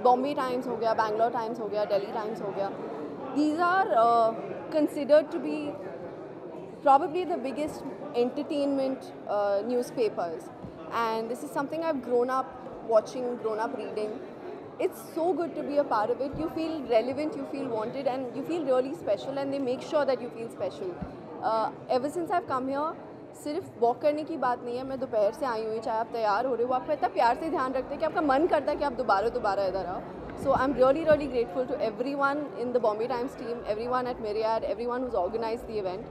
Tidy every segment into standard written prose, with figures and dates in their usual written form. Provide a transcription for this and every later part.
Bombay times हो गया, Bangalore times हो गया, दिल्ली टाइम्स हो गया, these are considered to be probably the biggest entertainment newspapers, and this is something I've grown up watching, grown up reading. It's so good to be a part of it. You feel relevant, you feel wanted, and you feel really special, and they make sure that you feel special. Ever since I've come here, सिर्फ walk करने की बात नहीं है, मैं दोपहर से आई हुई, चाहे आप तैयार हो रहे हो, आपका इतना प्यार से ध्यान रखते हैं कि आपका मन करता है कि आप दोबारा इधर आओ. So I'm really grateful to everyone in the Bombay Times team, everyone at Myriad, everyone who's organized the event,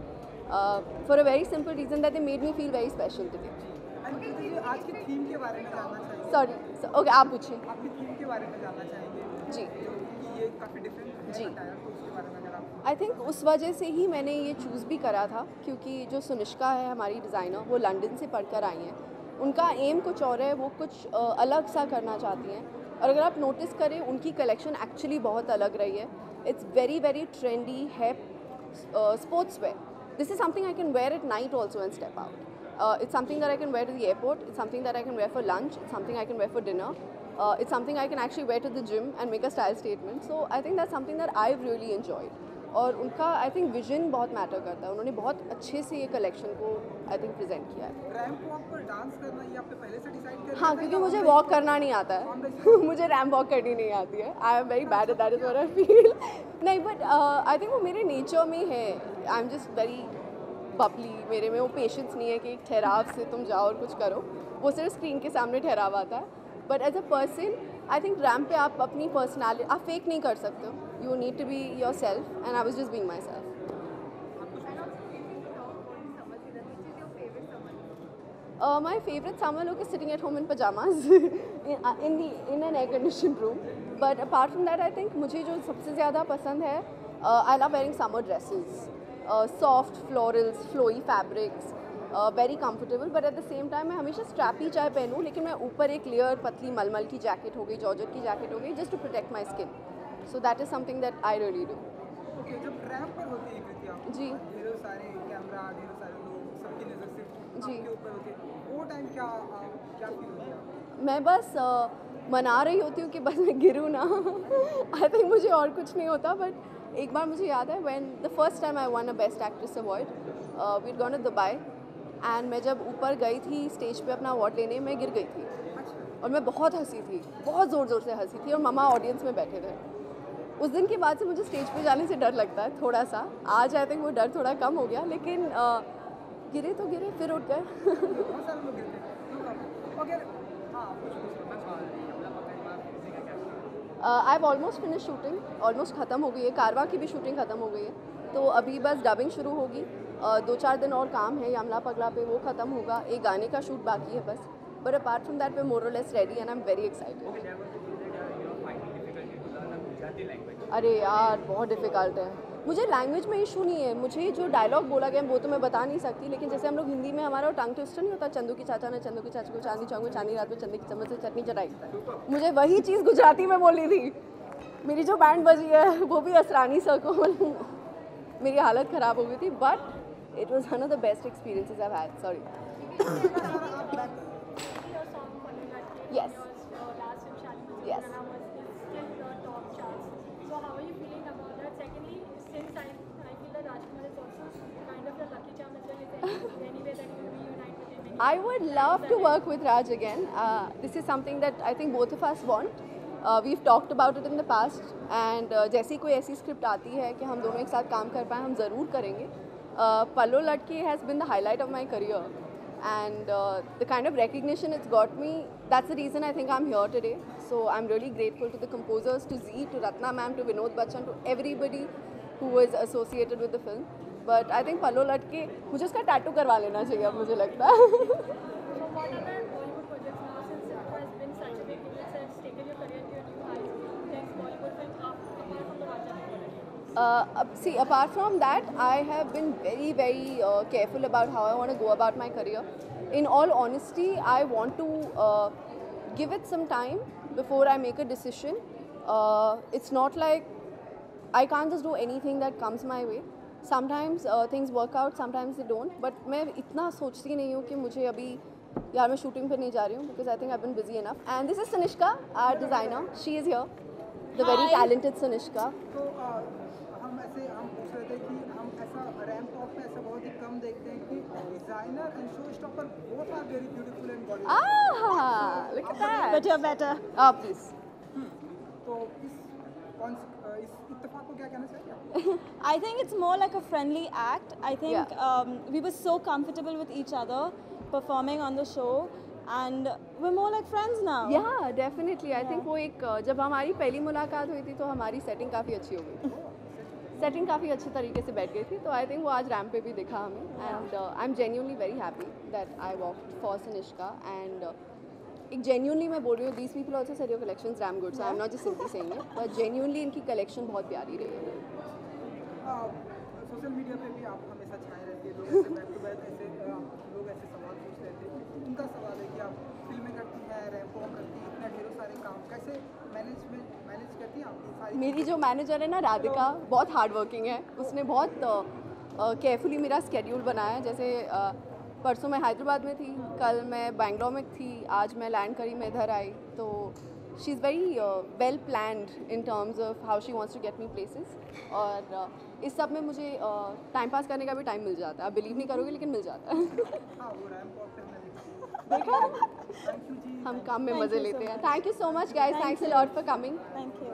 for a very simple reason that they made me feel very special today. आज के theme के बारे में जानना चाहिए. Sorry, okay, आप पूछिए. आपकी थीम के बारे में जानना चाहेंगे. जी. कि ये काफ़ी डिफरेंट है. जी. उसके बारे में अगर आप. आई थिंक उस वजह से ही मैंने ये चूज़ भी करा था, क्योंकि जो सुनिष्का है हमारी डिज़ाइनर, वो लंदन से पढ़कर आई हैं. उनका एम कुछ और है, वो कुछ अलग सा करना चाहती हैं, और अगर आप नोटिस करें उनकी कलेक्शन एक्चुअली बहुत अलग रही है. इट्स वेरी ट्रेंडी है, sports wear. This is something I can wear at night also and step out. It's something that I can wear to the airport, it's something that I can wear for lunch, it's something I can wear for dinner, it's something I can actually wear to the gym and make a style statement. So I think that's something that I've really enjoyed. और उनका I think vision बहुत matter करता है. उन्होंने बहुत अच्छे से ये कलेक्शन को आई थिंक प्रेजेंट किया है. रैंप वॉक पर डांस करना ये आपने पहले से डिसाइड कर लिया? हाँ, क्योंकि मुझे वॉक करना नहीं आता है. मुझे रैंप वॉक करनी नहीं आती है. आई am very bad at that, is what I feel. नहीं, बट आई थिंक वो मेरे नेचर में है. I am just very Babli. मेरे में वो पेशेंस नहीं है कि एक ठहराव से तुम जाओ और कुछ करो. वो सिर्फ स्क्रीन के सामने ठहराव आता है. But as a person I think ramp पे आप अपनी पर्सनैलिटी आप फेक नहीं कर सकते हो. You need to be yourself, and I was just being myself. My favorite summer look is sitting at home in pajamas in an air conditioned room. But apart from that, I think मुझे जो सबसे ज़्यादा पसंद है, I love wearing summer dresses. Soft florals, flowy fabrics, very comfortable. But at the same time मैं हमेशा strappy चाहे पहनूँ, लेकिन मैं ऊपर एक लेयर पतली मलमल की जैकेट हो गई, जॉर्जेट की जैकेट हो गई, just to protect my skin. So that is something that I really do. Okay, जब रैंप पर होती है कृतिया, जी, ढेरों सारे कैमरा, ढेरों सारे लोग, सबकी नज़र सिर्फ जी, आपके ऊपर होती है. वो टाइम क्या फील होता है? मैं बस मना रही होती हूँ कि बस मैं गिरूँ ना। आई थिंक मुझे और कुछ नहीं होता, बट एक बार मुझे याद है when the first time I won a best actress award, we gone to Dubai, and मैं जब ऊपर गई थी स्टेज पे अपना अवार्ड लेने, मैं गिर गई थी और मैं बहुत हंसी थी, बहुत ज़ोर ज़ोर से हंसी थी, और मम्मा ऑडियंस में बैठे थे। उस दिन के बाद से मुझे स्टेज पे जाने से डर लगता है थोड़ा सा। आज आई थिंक वो डर थोड़ा कम हो गया, लेकिन गिरे तो गिरे, फिर उठ गए। बहुत सारे लोग गिरते हैं। तो अगर हाँ कुछ पूछना चाह रहे हैं अपना पता है किसी का क्या I have almost finish shooting, almost ख़त्म हो गई है। कारवा की भी शूटिंग ख़त्म हो गई है, तो अभी बस डबिंग शुरू होगी। 2-4 दिन और काम है यमला पगला पे, वो ख़त्म होगा। एक गाने का शूट बाकी है बस, but apart from that we more or less ready and I am very excited. अरे यार बहुत डिफ़िकल्ट है। मुझे लैंग्वेज में इशू नहीं है, मुझे जो डायलॉग बोला गया वो तो मैं बता नहीं सकती, लेकिन जैसे हम लोग हिंदी में हमारा टंग ट्विस्टर नहीं होता, चंदू की चाचा ने चंदू की चाची को चांदी चौक में चांदी रात में चंदी की चम्मच से चटनी चटाई, मुझे वही चीज़ गुजराती में बोली थी। मेरी जो बैंड बजी है वो भी असरानी सर्कल। मेरी हालत ख़राब हो गई थी, but it was one of the best experiences I have. Sorry. Yes. Yes. So how are you feeling about that? Secondly, since I feel that Rajkumar is also kind of a lucky charm as well, is there any way that you will reunite with him? I would love to work with Raj again. This is something that I think both of us want. We've talked about it in the past, and जैसी कोई ऐसी script आती है कि हम दोनों एक साथ काम कर पाएँ, हम ज़रूर करेंगे. पल्लो लटके has been the highlight of my career, and the kind of recognition it's got me, that's the reason I think I'm here today. So I'm really grateful to the composers, to Z, to Ratna ma'am, to Vinod Bachchan, to everybody who was associated with the film. But I think पल्लो लटके मुझे उसका tattoo करवा लेना चाहिए अब, मुझे लगता है. So what other Bollywood projects now, since it has been such a big hit, it's taken your career to a new height, next Bollywood film apart from the Raja? See, apart from that, I have been very, very careful about how I want to go about my career. In all honesty, I want to give it some time before I make a decision. It's not like I can't just do anything that comes my way. Sometimes things work out, sometimes they don't. But मैं इतना सोचती नहीं हूँ कि मुझे अभी यार मैं शूटिंग पे नहीं जा रही हूँ, because I think I've been busy enough. And this is Sanishka, our designer. She is here, the very talented Sanishka. तो हम पूछ रहे थे कि हम ऐसा रैंप वॉक पे ऐसा बहुत ही कम देखते हैं कि designer and show stopper both are very beautiful and Bollywood. Ah, look at that. But you're better. Oh, please. तो इस इत्तेफाक को क्या कहना चाहिए? I think it's more like a friendly act. I think we were so comfortable with each other performing on the show, and we're more like friends now. Yeah, definitely. I think वो एक जब हमारी पहली मुलाकात हुई थी तो हमारी सेटिंग काफ़ी अच्छी हो गई थी. सेटिंग काफ़ी अच्छे तरीके से बैठ गई थी, तो आई थिंक वो आज रैम्प पे भी दिखा हमें. And I am genuinely very happy that I walked for Sanishka. And एक जेन्युइनली मैं बोल रही हूँ, these people also said your collections damn good, so I am not just simply saying it, but genuinely इनकी कलेक्शन बहुत प्यारी रही है. सोशल मीडिया पे भी आप हमेशा छाए रहती है, लोग ऐसे बैक टू बैक ऐसे लोग ऐसे सवाल पूछ रहे थे. उनका सवाल है कि आप फिल्में करती हैं, रैंप वॉक करती हैं, इतने ढेरों सारे काम कैसे मैनेज करती हैं आप सारी? मेरी जो मैनेजर है ना राधिका, बहुत हार्ड वर्किंग है. उसने बहुत केयरफुली मेरा स्केड्यूल बनाया. जैसे परसों मैं हैदराबाद में थी, कल मैं बैंगलोर में थी, आज मैं लैंड करी मैं इधर आई. तो she is very well planned in terms of how she wants to get me places. और इस सब में मुझे टाइम पास करने का भी टाइम मिल जाता है. आप बिलीव नहीं करोगे लेकिन मिल जाता है. हाँ, वो रैंप वॉक पे हमने देखा. थैंक यू जी. हम काम में मज़े लेते हैं. Thank you so much guys, thanks a lot for coming. Thank you.